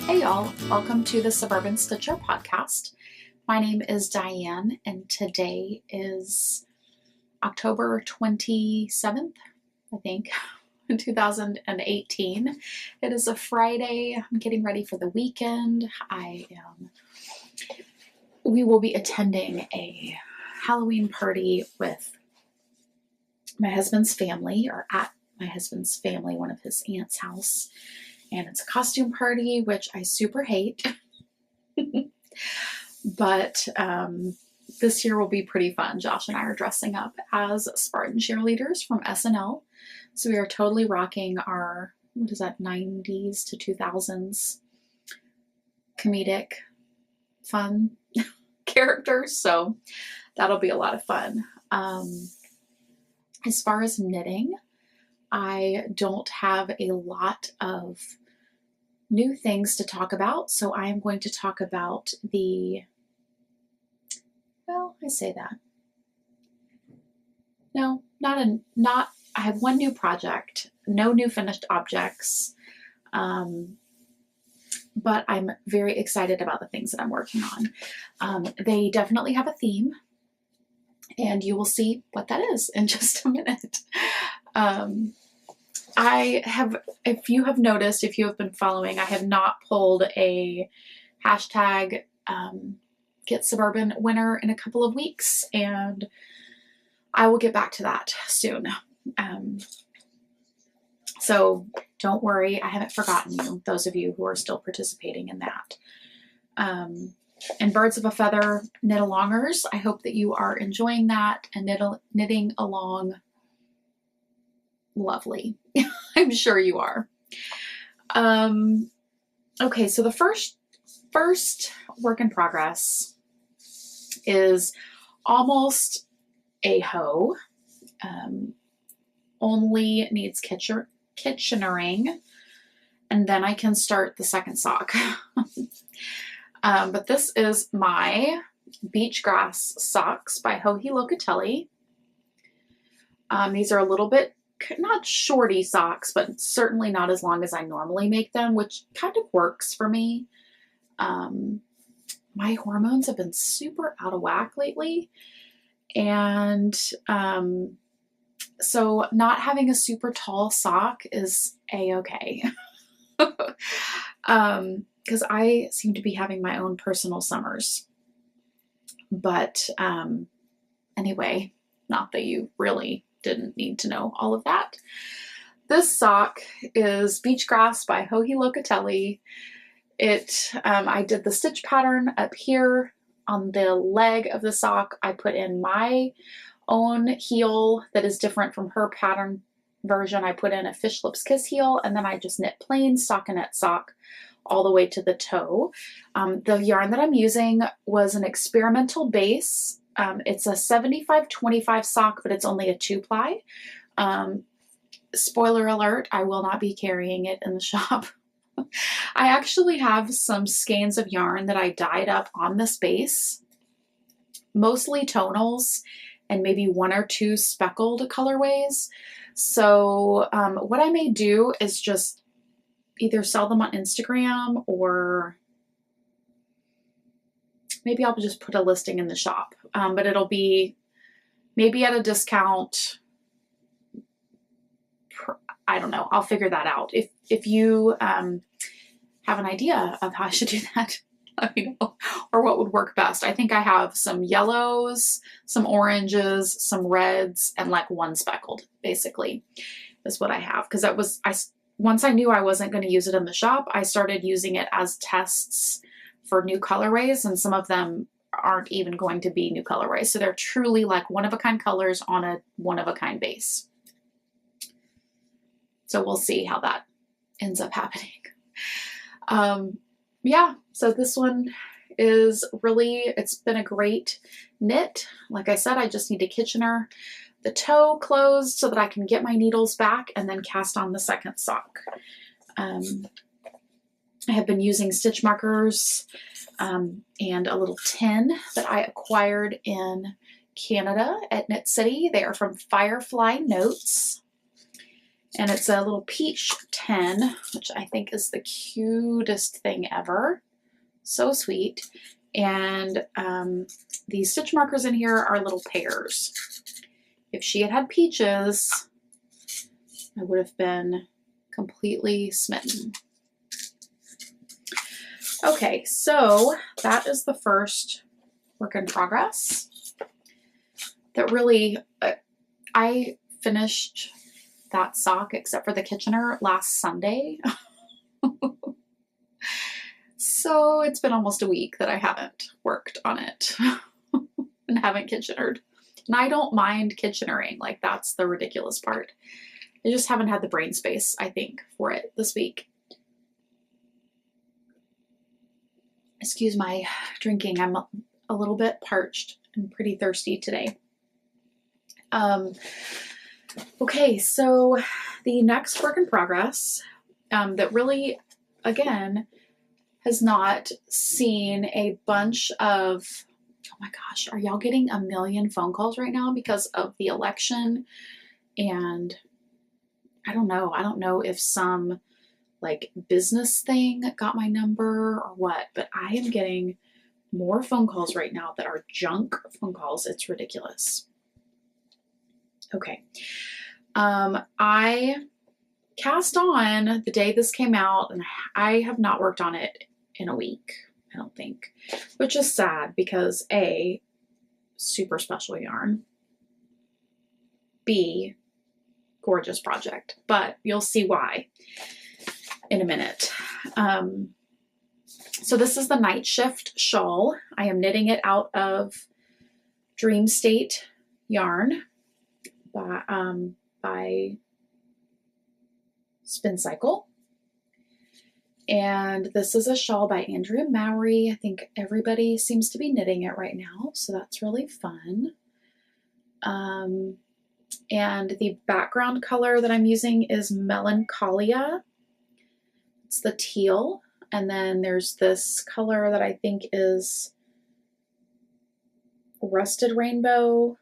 Hey y'all, welcome to the Suburban Stitcher podcast. My name is Diane and today is October 27th, I think, 2018. It is a Friday. I'm getting ready for the weekend. We will be attending a Halloween party with my husband's family, or at my husband's family, one of his aunt's house. And it's a costume party, which I super hate. But this year will be pretty fun. Josh and I are dressing up as Spartan cheerleaders from SNL. So we are totally rocking our, 90s to 2000s comedic fun characters. So that'll be a lot of fun. As far as knitting, I don't have a lot of new things to talk about, so I am going to talk about I have one new project, no new finished objects, but I'm very excited about the things that I'm working on. They definitely have a theme, and you will see what that is in just a minute. If you have noticed, if you have been following, I have not pulled a hashtag Get Suburban winner in a couple of weeks, and I will get back to that soon. So don't worry, I haven't forgotten you, those of you who are still participating in that. And Birds of a Feather knit-alongers, I hope that you are enjoying that and knitting along lovely. I'm sure you are. Okay, so the first work in progress is almost a hoe. Only needs kitchenering, and then I can start the second sock. But this is my Beach Grass socks by Joji Locatelli. These are a little bit, not shorty socks, but certainly not as long as I normally make them, which kind of works for me. My hormones have been super out of whack lately, and so not having a super tall sock is a-okay. Because I seem to be having my own personal summers. But anyway, not that you really didn't need to know all of that. This sock is Beach Grass by Joji Locatelli. I did the stitch pattern up here on the leg of the sock. I put in my own heel that is different from her pattern version. I put in a Fish Lips Kiss heel, and then I just knit plain stockinette sock all the way to the toe. The yarn that I'm using was an experimental base. It's a 75-25 sock, but it's only a 2-ply. Spoiler alert, I will not be carrying it in the shop. I actually have some skeins of yarn that I dyed up on this base, mostly tonals and maybe 1 or 2 speckled colorways. So what I may do is just either sell them on Instagram, or maybe I'll just put a listing in the shop, but it'll be maybe at a discount. I don't know. I'll figure that out. If you have an idea of how I should do that, let me know, or what would work best. I think I have some yellows, some oranges, some reds, and like 1 speckled, basically, is what I have. Because once I knew I wasn't going to use it in the shop, I started using it as tests for new colorways, and some of them aren't even going to be new colorways. So they're truly like one-of-a-kind colors on a one-of-a-kind base. So we'll see how that ends up happening. Yeah, so this one is really, it's been a great knit. Like I said, I just need to Kitchener the toe closed so that I can get my needles back and then cast on the second sock. I have been using stitch markers and a little tin that I acquired in Canada at Knit City. They are from Firefly Notes. And it's a little peach 10, which I think is the cutest thing ever. So sweet. And these stitch markers in here are little pears. If she had had peaches, I would have been completely smitten. Okay, so that is the first work in progress. That really, I finished that sock except for the Kitchener last Sunday. So it's been almost a week that I haven't worked on it and haven't Kitchenered. And I don't mind Kitchenering, like that's the ridiculous part. I just haven't had the brain space, I think, for it this week. Excuse my drinking. I'm a little bit parched and pretty thirsty today. Okay, so the next work in progress that really, again, has not seen a bunch of, oh my gosh, are y'all getting a million phone calls right now because of the election? And I don't know if some like business thing got my number or what, but I am getting more phone calls right now that are junk phone calls. It's ridiculous. Okay. I cast on the day this came out, and I have not worked on it in a week, I don't think, which is sad because A, super special yarn, B, gorgeous project, but you'll see why in a minute. So this is the Night Shift shawl. I am knitting it out of Dream State yarn by Spin Cycle. And this is a shawl by Andrea Mowry. I think everybody seems to be knitting it right now, so that's really fun. And the background color that I'm using is Melancholia. It's the teal. And then there's this color that I think is Rusted Rainbow.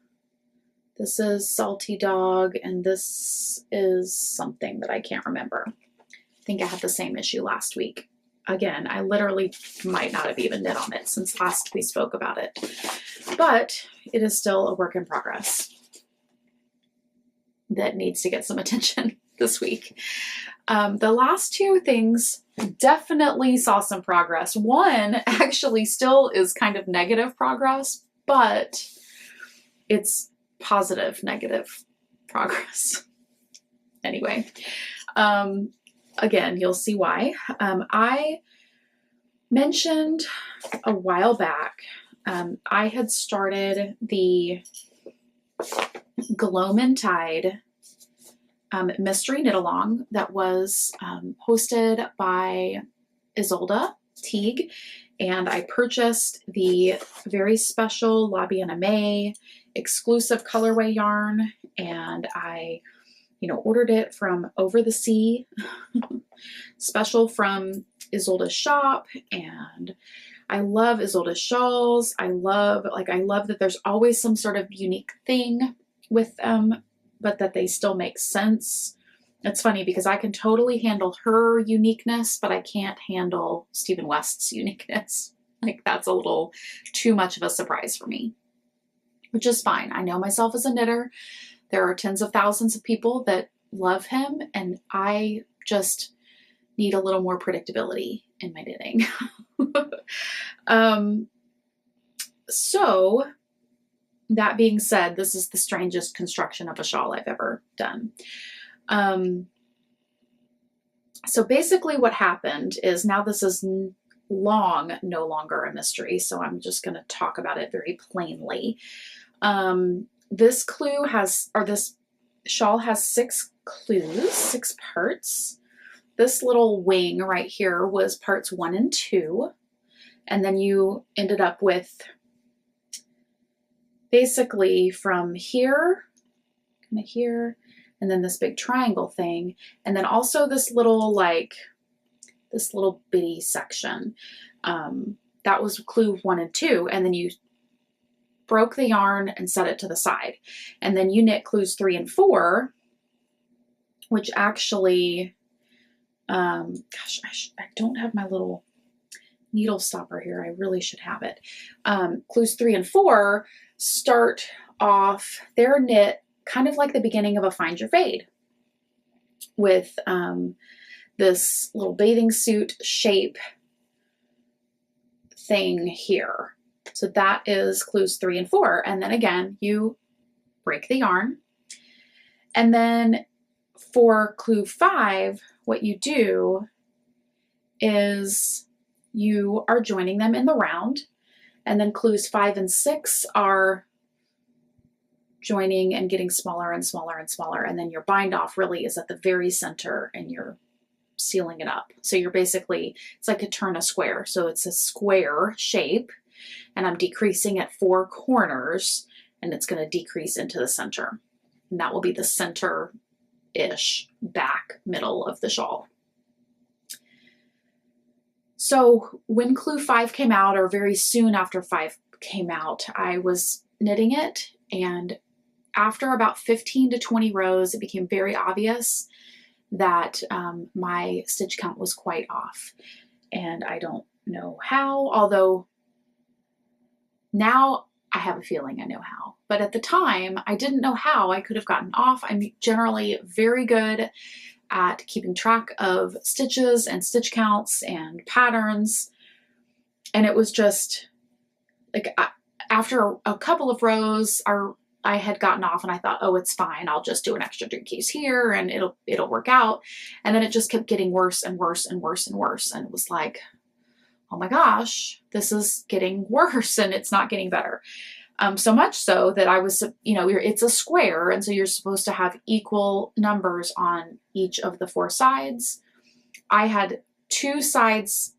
This is Salty Dog, and this is something that I can't remember. I think I had the same issue last week. Again, I literally might not have even knit on it since last we spoke about it, but it is still a work in progress that needs to get some attention this week. The last two things definitely saw some progress. One actually still is kind of negative progress, but it's positive negative progress. Anyway, again, you'll see why. I mentioned a while back, I had started the Gloam and Tie mystery knit along that was hosted by Isolde Teague, and I purchased the very special La Bien-Aimée exclusive colorway yarn, and I ordered it from Over the Sea, special from Isolde's shop, and I love Isolde's shawls. I love that there's always some sort of unique thing with them, but that they still make sense. It's funny because I can totally handle her uniqueness, but I can't handle Stephen West's uniqueness. Like that's a little too much of a surprise for me, which is fine. I know myself as a knitter. There are tens of thousands of people that love him, and I just need a little more predictability in my knitting. So that being said, this is the strangest construction of a shawl I've ever done. So basically what happened is, now this is no longer a mystery, so I'm just going to talk about it very plainly. This shawl has 6 clues, 6 parts. This little wing right here was parts 1 and 2. And then you ended up with basically from here, kind of here, and then this big triangle thing. And then also this little bitty section. That was clue 1 and 2. And then you broke the yarn and set it to the side. And then you knit clues 3 and 4 which actually, gosh, I don't have my little needle stopper here. I really should have it. Clues 3 and 4 start off their knit kind of like the beginning of a Find Your Fade, with this little bathing suit shape thing here. So that is clues 3 and 4. And then again, you break the yarn. And then for clue 5, what you do is you are joining them in the round. And then clues 5 and 6 are joining and getting smaller and smaller and smaller. And then your bind off really is at the very center and you're sealing it up. So you're basically, it's like a turn a square. So it's a square shape and I'm decreasing at 4 corners and it's going to decrease into the center. And that will be the center-ish back middle of the shawl. So when clue 5 came out, or very soon after 5 came out, I was knitting it, and after about 15 to 20 rows, it became very obvious that my stitch count was quite off. And I don't know how, although now I have a feeling I know how. But at the time, I didn't know how I could have gotten off. I'm generally very good at keeping track of stitches and stitch counts and patterns. And it was just like after a couple of rows, I had gotten off and I thought, oh, it's fine. I'll just do an extra 3 keys here and it'll work out. And then it just kept getting worse and worse and worse and worse. And it was like, oh my gosh, this is getting worse and it's not getting better. So much so that I was, it's a square. And so you're supposed to have equal numbers on each of the 4 sides. I had 2 sides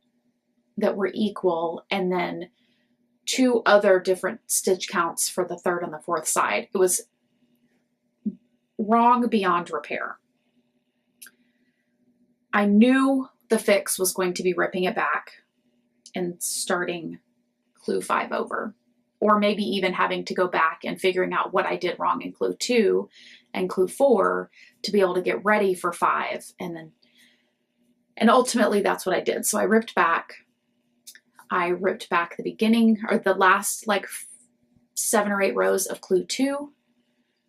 that were equal and then 2 other different stitch counts for the 3rd and the 4th side. It was wrong beyond repair. I knew the fix was going to be ripping it back and starting clue 5 over, or maybe even having to go back and figuring out what I did wrong in clue 2 and clue 4 to be able to get ready for 5. And ultimately that's what I did. So I ripped back the beginning, or the last like 7 or 8 rows of clue 2,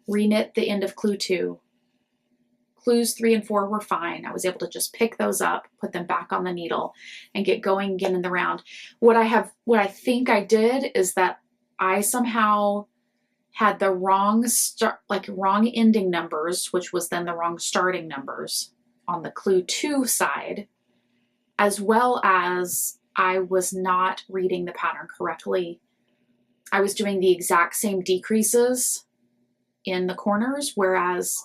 reknit the end of clue 2. Clues 3 and 4 were fine. I was able to just pick those up, put them back on the needle, and get going again in the round. What I think I did is that I somehow had the wrong wrong ending numbers, which was then the wrong starting numbers on the clue 2 side, as well as I was not reading the pattern correctly. I was doing the exact same decreases in the corners, whereas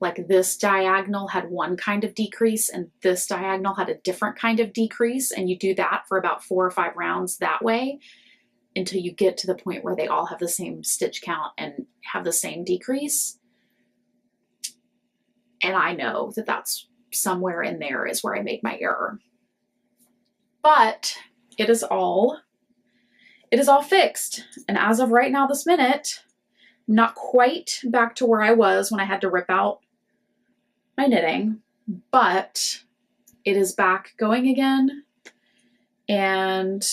like this diagonal had one kind of decrease and this diagonal had a different kind of decrease. And you do that for about 4 or 5 rounds that way until you get to the point where they all have the same stitch count and have the same decrease. And I know that that's somewhere in there is where I made my error. But it is all fixed. And as of right now, this minute, I'm not quite back to where I was when I had to rip out my knitting, but it is back going again. And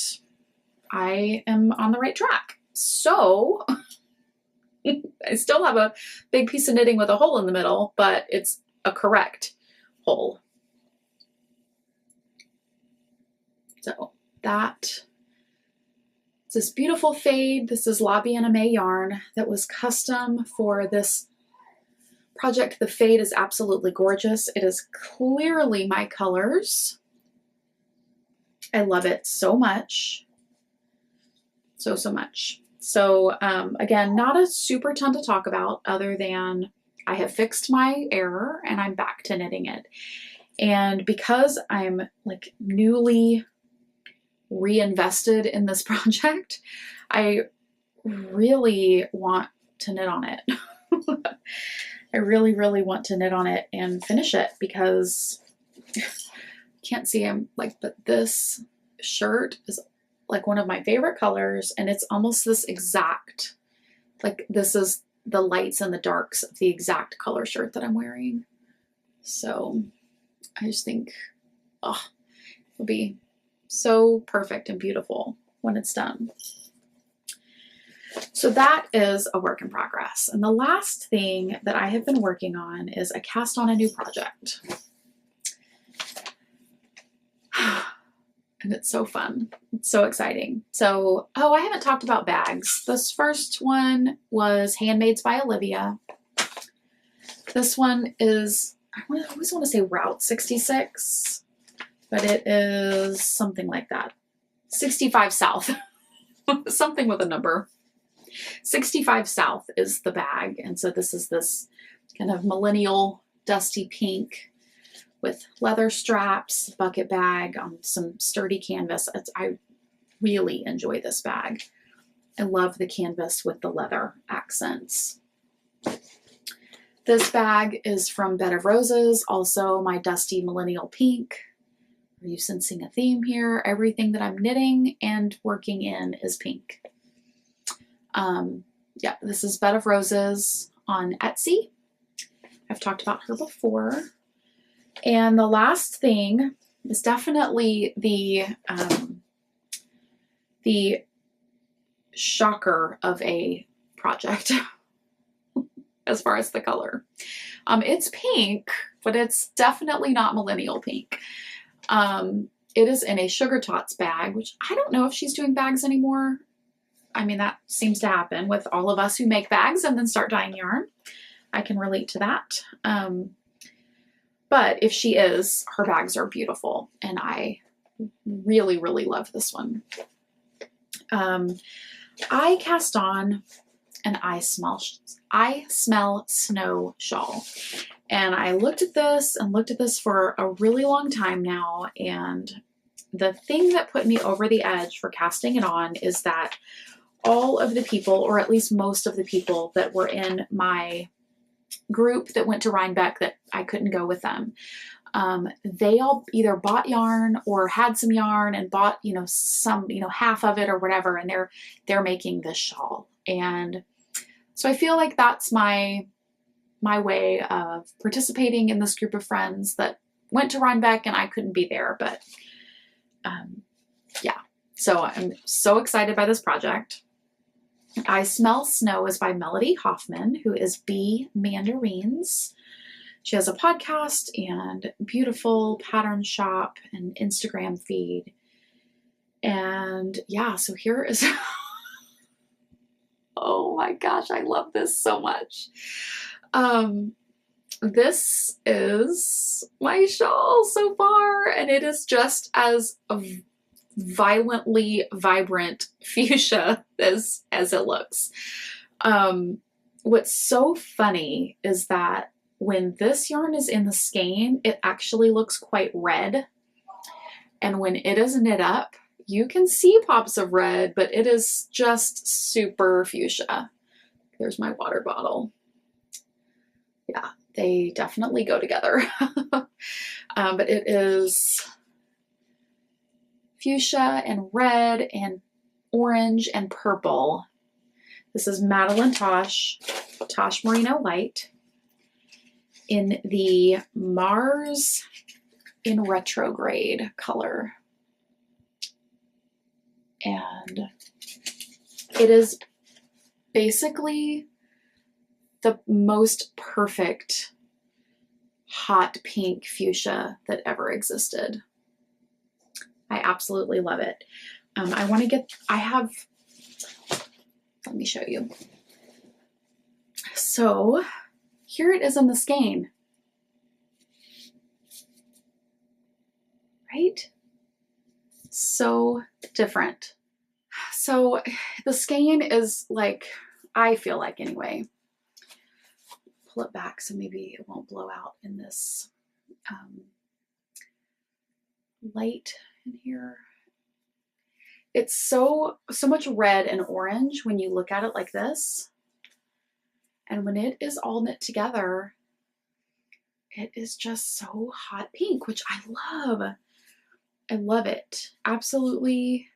I am on the right track. So I still have a big piece of knitting with a hole in the middle, but it's a correct hole. So that is this beautiful fade. This is La Bien-Aimée yarn that was custom for this project. The fade is absolutely gorgeous. It is clearly my colors. I love it so much. So much. So again, not a super ton to talk about other than I have fixed my error and I'm back to knitting it. And because I'm like newly reinvested in this project, I really want to knit on it. I really, really want to knit on it and finish it because I can't see him but this shirt is like one of my favorite colors and it's almost this exact, like this is the lights and the darks of the exact color shirt that I'm wearing. So I just think, oh, it'll be so perfect and beautiful when it's done. So that is a work in progress. And the last thing that I have been working on is I cast on a new project. And it's so fun. It's so exciting. So, oh, I haven't talked about bags. This first one was Handmaids by Olivia. This one is, I always want to say Route 66, but it is something like that. 65 South, something with a number. 65 South is the bag. And so this is this kind of millennial dusty pink with leather straps, bucket bag, some sturdy canvas. I really enjoy this bag. I love the canvas with the leather accents. This bag is from Bed of Roses, also my dusty millennial pink. Are you sensing a theme here? Everything that I'm knitting and working in is pink. Yeah, this is Bed of Roses on Etsy. I've talked about her before. And the last thing is definitely the shocker of a project as far as the color. It's pink, but it's definitely not millennial pink. It is in a Sugar Tots bag, which I don't know if she's doing bags anymore. I mean, that seems to happen with all of us who make bags and then start dyeing yarn. I can relate to that. But if she is, her bags are beautiful, and I really, really love this one. I cast on an I Smell Snow shawl, and I looked at this for a really long time now, and the thing that put me over the edge for casting it on is that all of the people, or at least most of the people that were in my group that went to Rhinebeck, that I couldn't go with them, they all either bought yarn or had some yarn and bought, some, half of it or whatever, and they're making this shawl. And so I feel like that's my way of participating in this group of friends that went to Rhinebeck and I couldn't be there. But yeah, so I'm so excited by this project. I Smell Snow is by Melody Hoffman, who is Bee Mandarins. She has a podcast and beautiful pattern shop and Instagram feed. And yeah, so here is, oh my gosh, I love this so much. This is my shawl so far, and it is just as violently vibrant fuchsia as it looks. What's so funny is that when this yarn is in the skein, it actually looks quite red. And when it is knit up, you can see pops of red, but it is just super fuchsia. There's my water bottle. Yeah, they definitely go together. But it is fuchsia and red and orange and purple. This is Madeline Tosh Merino Light in the Mars in Retrograde color. And it is basically the most perfect hot pink fuchsia that ever existed. I absolutely love it. Let me show you. So here it is in the skein. Right? So different. So the skein is like, I feel like anyway, pull it back so maybe it won't blow out in this light in here. It's so much red and orange when you look at it like this. And when it is all knit together, it is just so hot pink, which I love. I love it. Absolutely.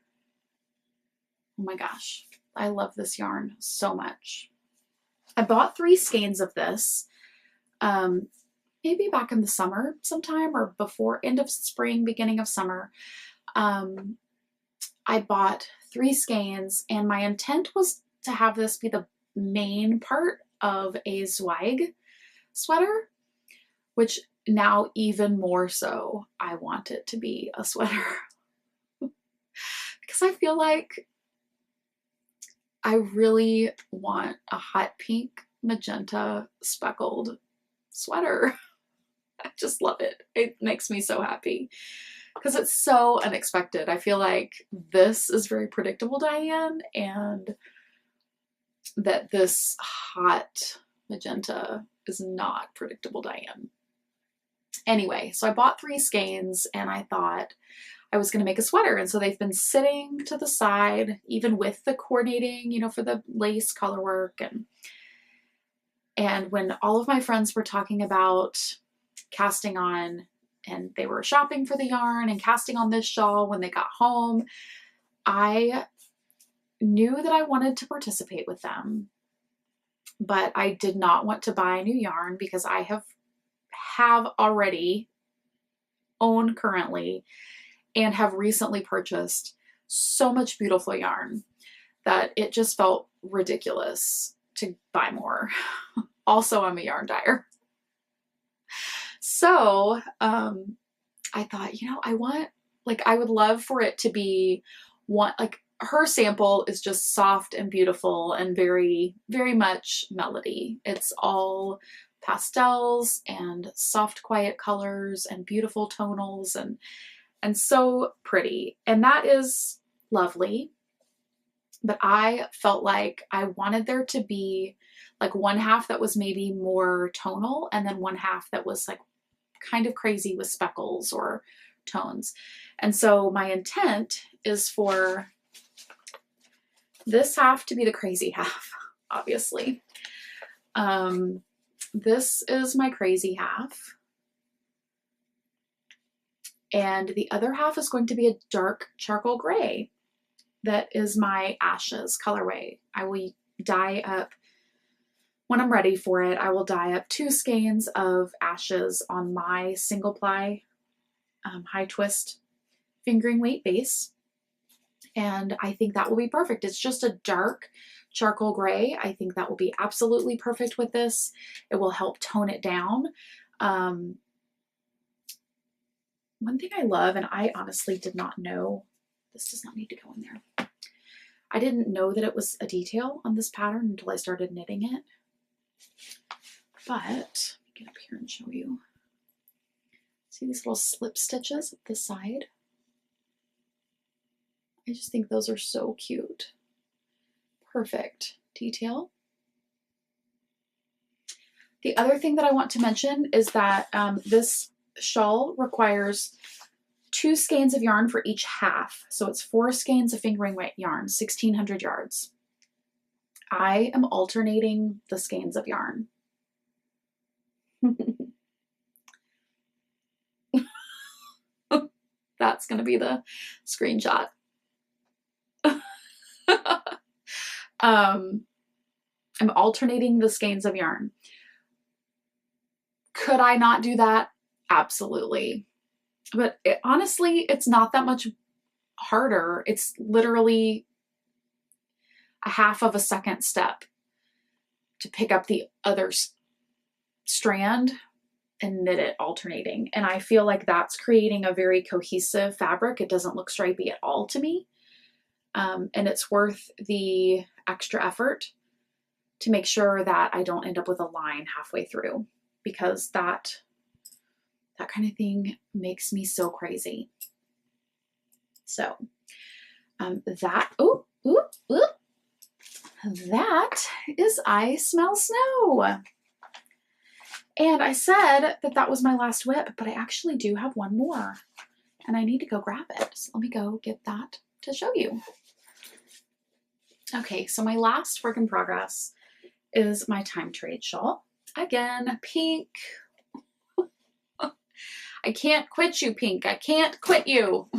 Oh my gosh. I love this yarn so much. I bought 3 skeins of this. maybe back in the summer sometime, or before end of spring, beginning of summer. I bought 3 skeins, and my intent was to have this be the main part of a Zweig sweater, which now even more so I want it to be a sweater because I feel like I really want a hot pink magenta speckled sweater. I just love it. It makes me so happy because it's so unexpected. I feel like this is very predictable, Diane, and that this hot magenta is not predictable, Diane. Anyway, so I bought 3 skeins and I thought I was going to make a sweater. And so they've been sitting to the side, even with the coordinating, you know, for the lace color work. And when all of my friends were talking about casting on, and they were shopping for the yarn and casting on this shawl when they got home, I knew that I wanted to participate with them, but I did not want to buy new yarn because I have already own currently and have recently purchased so much beautiful yarn that it just felt ridiculous to buy more. Also, I'm a yarn dyer. So I thought, you know, I would love for it to be like her sample is just soft and beautiful and very, very much melody. It's all pastels and soft, quiet colors and beautiful tonals and so pretty. And that is lovely. But I felt like I wanted there to be like one half that was maybe more tonal and then one half that was like kind of crazy with speckles or tones. And so my intent is for this half to be the crazy half, obviously. This is my crazy half. And the other half is going to be a dark charcoal gray. That is my Ashes colorway. I will dye up, when I'm ready for it, I will dye up 2 skeins of Ashes on my single ply high twist fingering weight base. And I think that will be perfect. It's just a dark charcoal gray. I think that will be absolutely perfect with this. It will help tone it down. One thing I love, and I honestly did not know, this does not need to go in there. I didn't know that it was a detail on this pattern until I started knitting it. But let me get up here and show you. See these little slip stitches at the side? I just think those are so cute. Perfect detail. The other thing that I want to mention is that this shawl requires 2 skeins of yarn for each half. So it's 4 skeins of fingering weight yarn, 1,600 yards. I am alternating the skeins of yarn. That's going to be the screenshot. I'm alternating the skeins of yarn. Could I not do that? Absolutely. But honestly, it's not that much harder. It's literally a half of a second step to pick up the other strand and knit it alternating. And I feel like that's creating a very cohesive fabric. It doesn't look stripy at all to me. And it's worth the extra effort to make sure that I don't end up with a line halfway through, because that kind of thing makes me so crazy. So that is I Smell Snow. And I said that that was my last whip, but I actually do have one more and I need to go grab it. So let me go get that to show you. Okay, so my last work in progress is my time trade shawl. Again, pink. I can't quit you, pink. I can't quit you.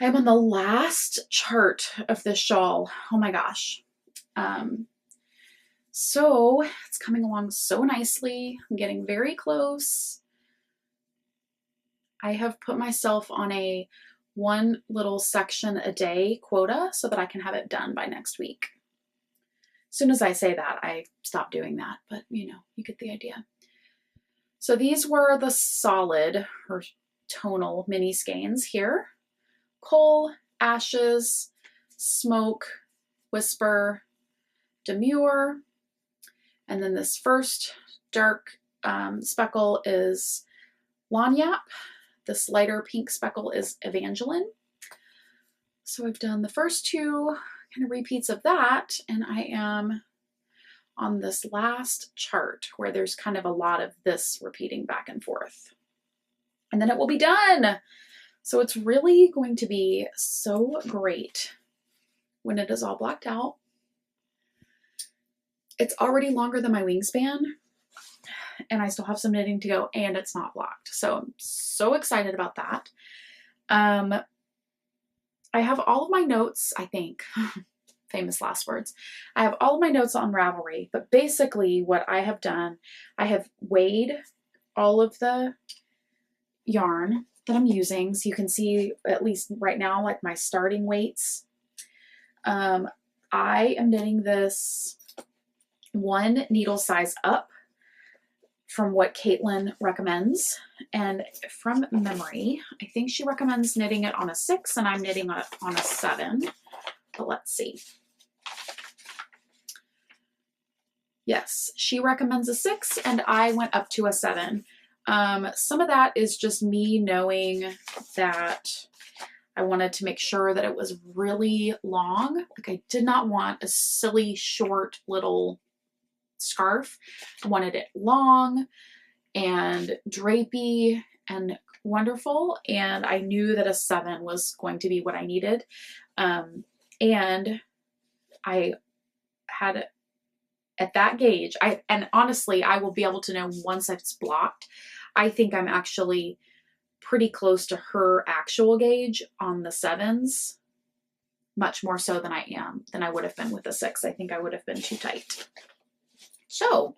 I'm on the last chart of this shawl. Oh my gosh. So it's coming along so nicely. I'm getting very close. I have put myself on a one little section a day quota so that I can have it done by next week. As soon as I say that, I stop doing that, but you know, you get the idea. So these were the solid or tonal mini skeins here. Coal, Ashes, Smoke, Whisper, Demure, and then this first dark speckle is Lanyap. This lighter pink speckle is Evangeline. So I've done the first two kind of repeats of that, and I am on this last chart where there's kind of a lot of this repeating back and forth. And then it will be done. So it's really going to be so great when it is all blacked out. It's already longer than my wingspan, and I still have some knitting to go, and it's not blocked. So I'm so excited about that. I have all of my notes, I think, famous last words. I have all of my notes on Ravelry, but basically what I have done, I have weighed all of the yarn that I'm using. So you can see, at least right now, like my starting weights. I am knitting this one needle size up from what Caitlin recommends. And from memory, I think she recommends knitting it on a 6 and I'm knitting it on a 7. But let's see. Yes, she recommends a 6 and I went up to a 7. Some of that is just me knowing that I wanted to make sure that it was really long. Like I did not want a silly short little scarf. I wanted it long and drapey and wonderful, and I knew that a 7 was going to be what I needed. And I had at that gauge, and honestly, I will be able to know once it's blocked. I think I'm actually pretty close to her actual gauge on the 7s, much more so than I would have been with a 6. I think I would have been too tight. So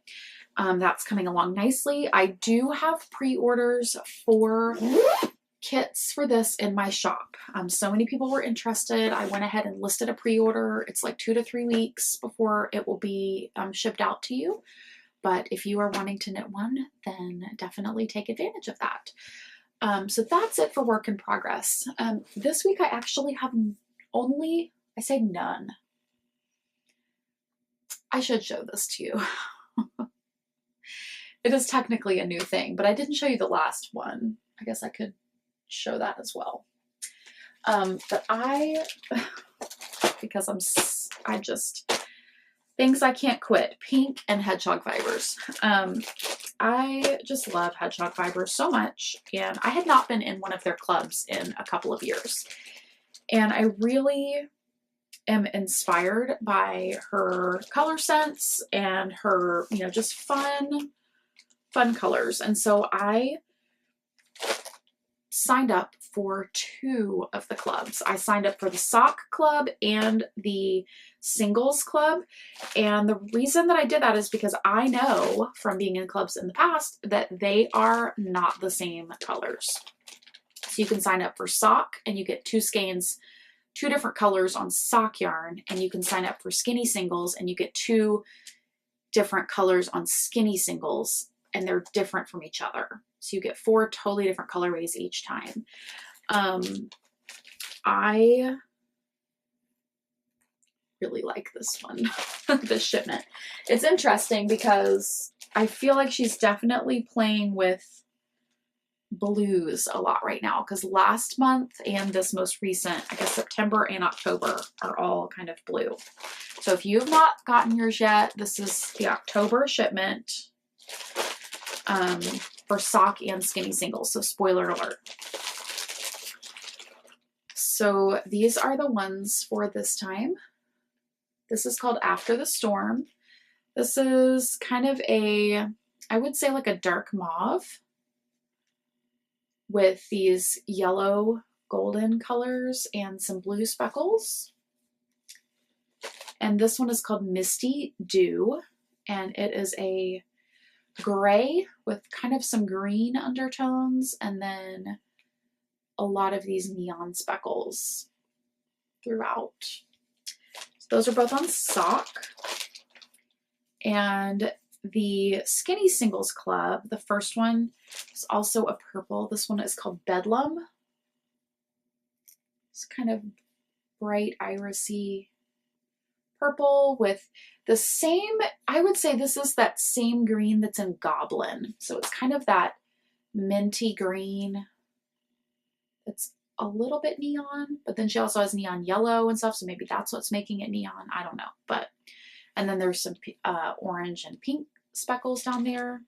that's coming along nicely. I do have pre-orders for kits for this in my shop. So many people were interested. I went ahead and listed a pre-order. It's like 2 to 3 weeks before it will be shipped out to you. But if you are wanting to knit one, then definitely take advantage of that. So that's it for work in progress. This week I actually have only, I say none. I should show this to you. It is technically a new thing, but I didn't show you the last one. I guess I could show that as well. But because I just, things I can't quit, pink and Hedgehog Fibers. I just love Hedgehog Fibers so much, and I had not been in one of their clubs in a couple of years. And I really am inspired by her color sense and her, you know, just fun colors. And so I signed up for 2 of the clubs. I signed up for the sock club and the singles club. And the reason that I did that is because I know from being in clubs in the past that they are not the same colors. So you can sign up for sock and you get 2 skeins, 2 different colors on sock yarn, and you can sign up for skinny singles and you get 2 different colors on skinny singles, and they're different from each other. So you get 4 totally different colorways each time. I really like this one, this shipment. It's interesting because I feel like she's definitely playing with blues a lot right now, because last month and this most recent, I guess September and October, are all kind of blue. So if you have not gotten yours yet, this is the October shipment for sock and skinny singles. So spoiler alert. So these are the ones for this time. This is called After the Storm. This is kind of a, I would say like a dark mauve with these yellow golden colors and some blue speckles. And this one is called Misty Dew, and it is a gray with kind of some green undertones and then a lot of these neon speckles throughout. So those are both on sock. And the Skinny Singles Club, the first one is also a purple. This one is called Bedlam. It's kind of bright irisy purple with the same, I would say this is that same green that's in Goblin. So it's kind of that minty green. It's a little bit neon, but then she also has neon yellow and stuff. So maybe that's what's making it neon. I don't know. But, and then there's some orange and pink speckles down there.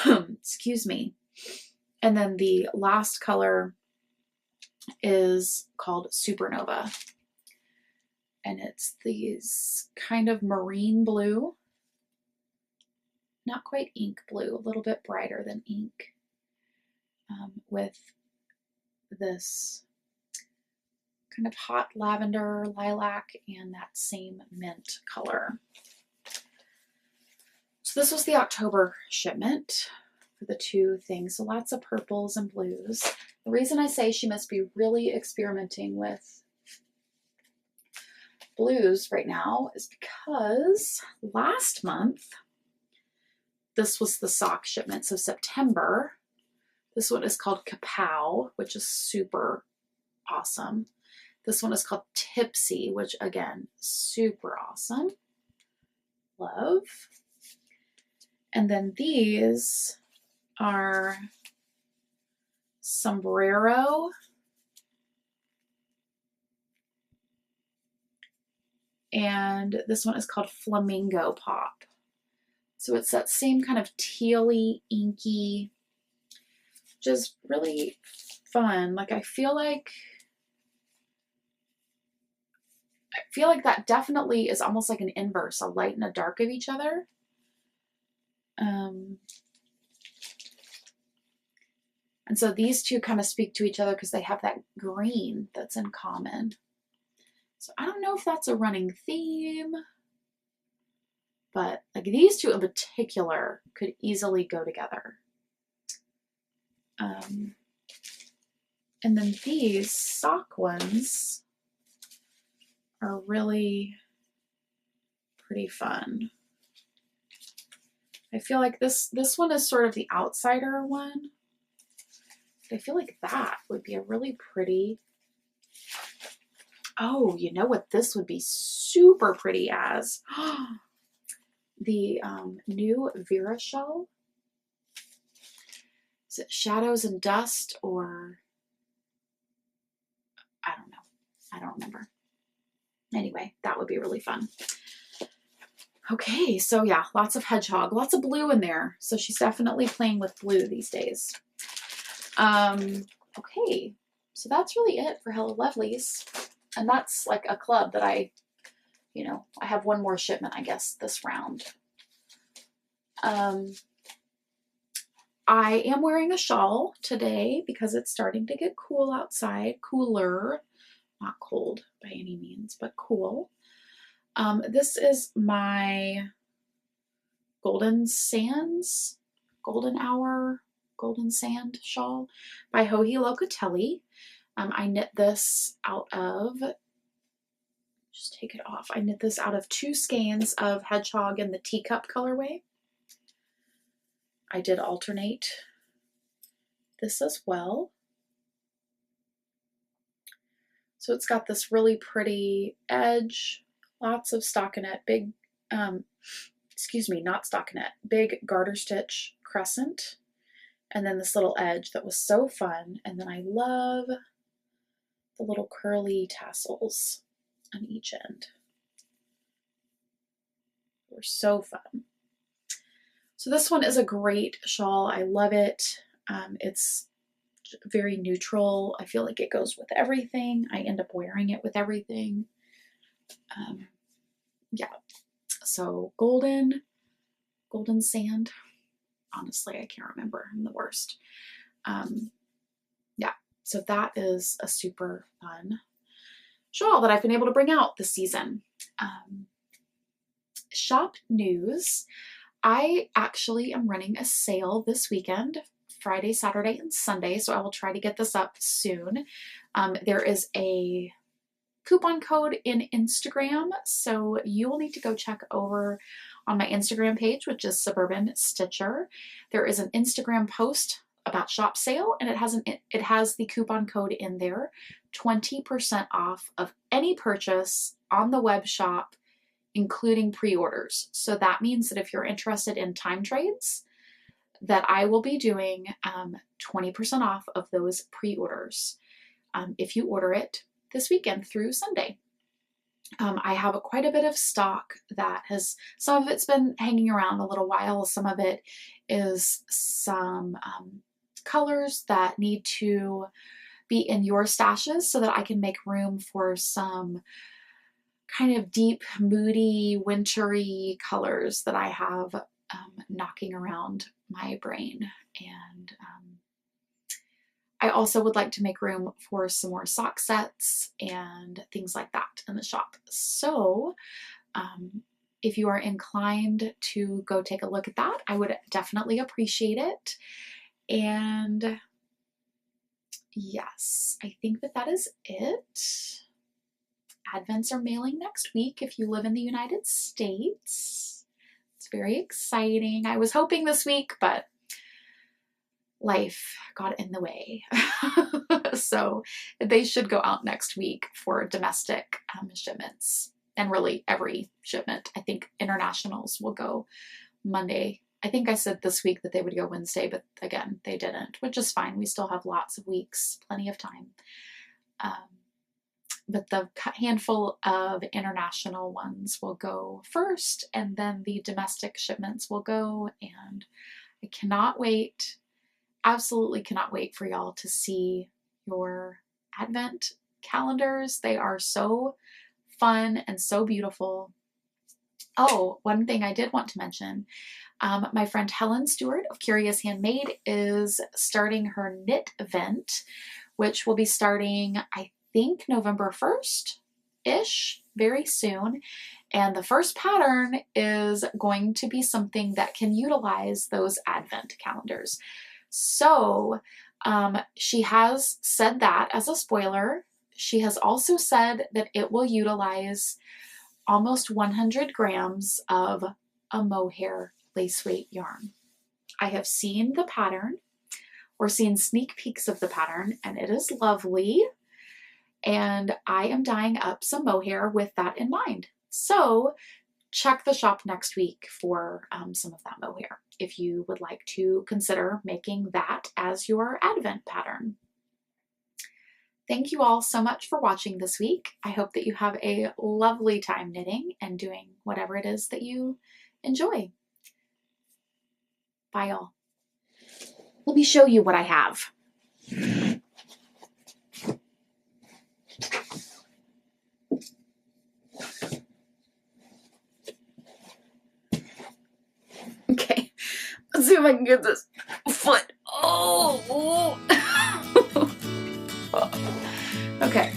Excuse me. And then the last color is called Supernova. And it's these kind of marine blue, not quite ink blue, a little bit brighter than ink, with this kind of hot lavender, lilac, and that same mint color. So this was the October shipment for the two things. So lots of purples and blues. The reason I say she must be really experimenting with blues right now is because last month, this was the sock shipment. So September, this one is called Kapow, which is super awesome. This one is called Tipsy, which again, super awesome. Love. And then these are Sombrero and this one is called Flamingo Pop. So it's that same kind of tealy, inky, just really fun. Like I feel like that definitely is almost like an inverse, a light and a dark of each other. And so these two kind of speak to each other because they have that green that's in common. So I don't know if that's a running theme, but like these two in particular could easily go together. And then these sock ones are really pretty fun. I feel like this one is sort of the outsider one. I feel like that would be a really pretty. Oh, you know what this would be super pretty as? The new Vera Shawl. Is it Shadows and Dust or I don't know. I don't remember. Anyway, that would be really fun. Okay, so yeah, lots of hedgehog, lots of blue in there. So she's definitely playing with blue these days. Okay, so that's really it for Hello Lovelies. And that's like a club that I have one more shipment, I guess, this round. I am wearing a shawl today because it's starting to get cool outside, cooler, not cold by any means, but cool. This is my Golden Sands, Golden Hour, Golden Sand shawl by Joji Locatelli. I knit this out of, just take it off. I knit this out of 2 skeins of Hedgehog in the teacup colorway. I did alternate this as well. So it's got this really pretty edge, lots of stockinette, big, excuse me, not stockinette, big garter stitch crescent, and then this little edge that was so fun. And then I love the little curly tassels on each end. They're so fun. So this one is a great shawl. I love it. It's very neutral. I feel like it goes with everything. I end up wearing it with everything. Yeah. So golden sand. Honestly, I can't remember. I'm the worst. Yeah. So that is a super fun shawl that I've been able to bring out this season. Shop news. I actually am running a sale this weekend Friday, Saturday, and Sunday, so I will try to get this up soon. There is a coupon code in Instagram, so you will need to go check over on my Instagram page, which is Suburban Stitcher. There is an Instagram post about shop sale, and it has the coupon code in there, 20% off of any purchase on the web shop, including pre-orders. So that means that if you're interested in time trades, that I will be doing 20% off of those pre-orders if you order it this weekend through Sunday. I have quite a bit of stock that some of it's been hanging around a little while. Some of it is some colors that need to be in your stashes so that I can make room for some kind of deep, moody, wintry colors that I have knocking around my brain. And I also would like to make room for some more sock sets and things like that in the shop. So if you are inclined to go take a look at that, I would definitely appreciate it. And yes, I think that is it. Advents are mailing next week if you live in the United States. It's very exciting. I was hoping this week, but life got in the way. So they should go out next week for domestic shipments, and really every shipment. I think internationals will go Monday. I think I said this week that they would go Wednesday, but again, they didn't, which is fine. We still have lots of weeks, plenty of time. But the handful of international ones will go first, and then the domestic shipments will go, and I cannot wait, absolutely cannot wait for y'all to see your Advent calendars. They are so fun and so beautiful. Oh, one thing I did want to mention, my friend Helen Stewart of Curious Handmade is starting her knit event, which will be starting, I think, November 1st-ish, very soon. And the first pattern is going to be something that can utilize those Advent calendars. So she has said that as a spoiler. She has also said that it will utilize almost 100 grams of a mohair lace weight yarn. I have seen the pattern, or seen sneak peeks of the pattern, and it is lovely. And I am dyeing up some mohair with that in mind. So check the shop next week for some of that mohair if you would like to consider making that as your Advent pattern. Thank you all so much for watching this week. I hope that you have a lovely time knitting and doing whatever it is that you enjoy. Bye, y'all. Let me show you what I have. Okay, let's see if I can get this foot. Oh. Okay.